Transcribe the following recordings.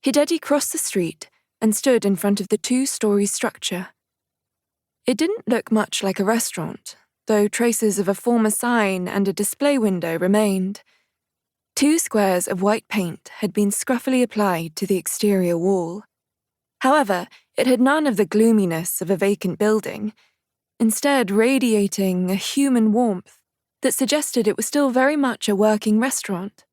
Hideji crossed the street and stood in front of the 2-story structure. It didn't look much like a restaurant, though traces of a former sign and a display window remained. 2 squares of white paint had been scruffily applied to the exterior wall. However, it had none of the gloominess of a vacant building, instead radiating a human warmth that suggested it was still very much a working restaurant.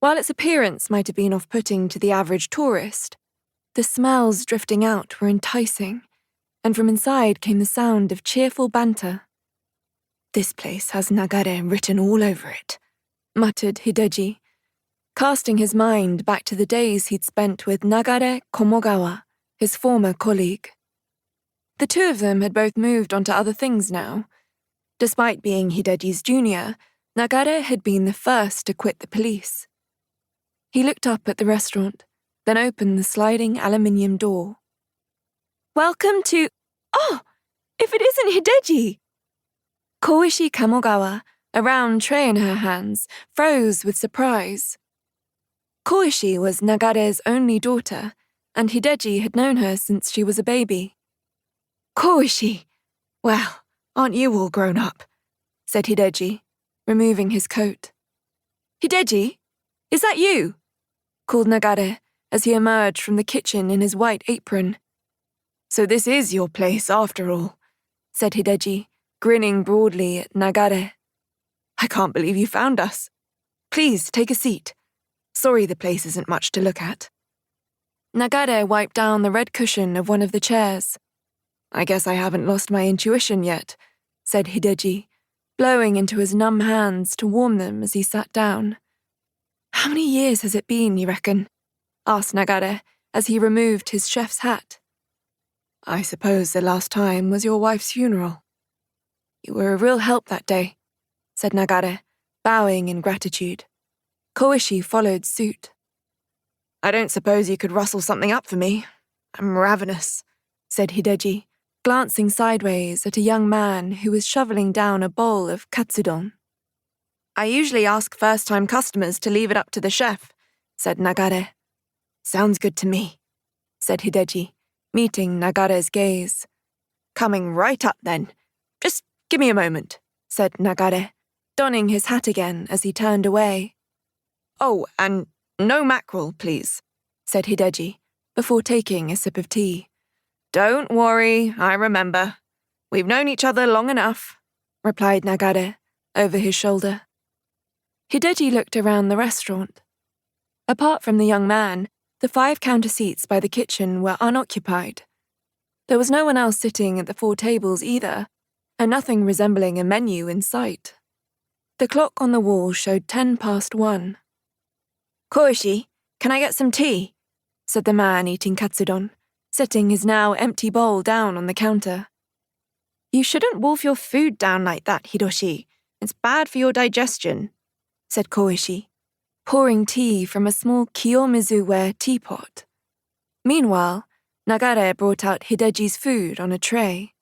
While its appearance might have been off-putting to the average tourist, the smells drifting out were enticing, and from inside came the sound of cheerful banter. "This place has Nagare written all over it," muttered Hideji, casting his mind back to the days he'd spent with Nagare Kamogawa, his former colleague. The 2 of them had both moved on to other things now. Despite being Hideji's junior, Nagare had been the first to quit the police. He looked up at the restaurant, then opened the sliding aluminium door. "Welcome to— Oh, if it isn't Hideji!" Koishi Kamogawa, a round tray in her hands, froze with surprise. Koishi was Nagare's only daughter, and Hideji had known her since she was a baby. "Koishi! Well, aren't you all grown up?" said Hideji, removing his coat. "Hideji, is that you?" called Nagare as he emerged from the kitchen in his white apron. "So this is your place after all," said Hideji, grinning broadly at Nagare. "I can't believe you found us. Please, take a seat. Sorry the place isn't much to look at." Nagare wiped down the red cushion of one of the chairs. "I guess I haven't lost my intuition yet," said Hideji, blowing into his numb hands to warm them as he sat down. "How many years has it been, you reckon?" asked Nagare as he removed his chef's hat. "I suppose the last time was your wife's funeral." "You were a real help that day," said Nagare, bowing in gratitude. Koishi followed suit. "I don't suppose you could rustle something up for me. I'm ravenous," said Hideji, glancing sideways at a young man who was shoveling down a bowl of katsudon. "I usually ask first-time customers to leave it up to the chef," said Nagare. "Sounds good to me," said Hideji, meeting Nagare's gaze. "Coming right up then. Just give me a moment," said Nagare, donning his hat again as he turned away. "Oh, and no mackerel, please," said Hideji, before taking a sip of tea. "Don't worry, I remember. We've known each other long enough," replied Nagare, over his shoulder. Hideji looked around the restaurant. Apart from the young man, the 5 counter seats by the kitchen were unoccupied. There was no one else sitting at the 4 tables either, and nothing resembling a menu in sight. The clock on the wall showed 1:10. "Koishi, can I get some tea?" said the man eating katsudon, setting his now empty bowl down on the counter. "You shouldn't wolf your food down like that, Hiroshi. It's bad for your digestion," said Koishi, pouring tea from a small Kiyomizu-ware teapot. Meanwhile, Nagare brought out Hideji's food on a tray.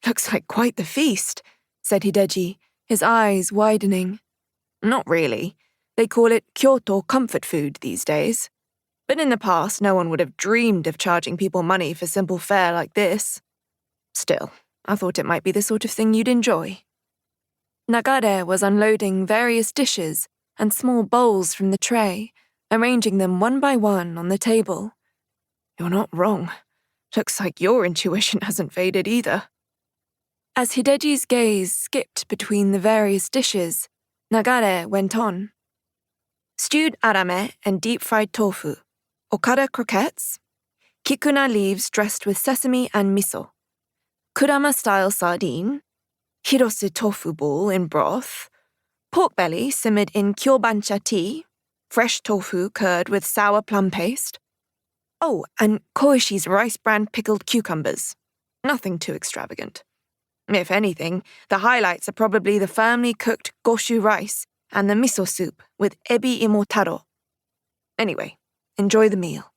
"Looks like quite the feast," said Hideji, his eyes widening. "Not really. They call it Kyoto comfort food these days. But in the past, no one would have dreamed of charging people money for simple fare like this. Still, I thought it might be the sort of thing you'd enjoy." Nagare was unloading various dishes and small bowls from the tray, arranging them one by one on the table. "You're not wrong. Looks like your intuition hasn't faded either." As Hideji's gaze skipped between the various dishes, Nagare went on. "Stewed arame and deep-fried tofu, okara croquettes, kikuna leaves dressed with sesame and miso, kurama-style sardine, hirose tofu ball in broth, pork belly simmered in kyobancha tea, fresh tofu curd with sour plum paste. Oh, and Koishi's rice bran pickled cucumbers. Nothing too extravagant. If anything, the highlights are probably the firmly cooked goshu rice and the miso soup with ebi imotaro. Anyway, enjoy the meal.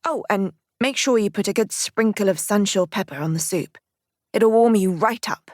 Oh, and make sure you put a good sprinkle of sansho pepper on the soup. It'll warm you right up."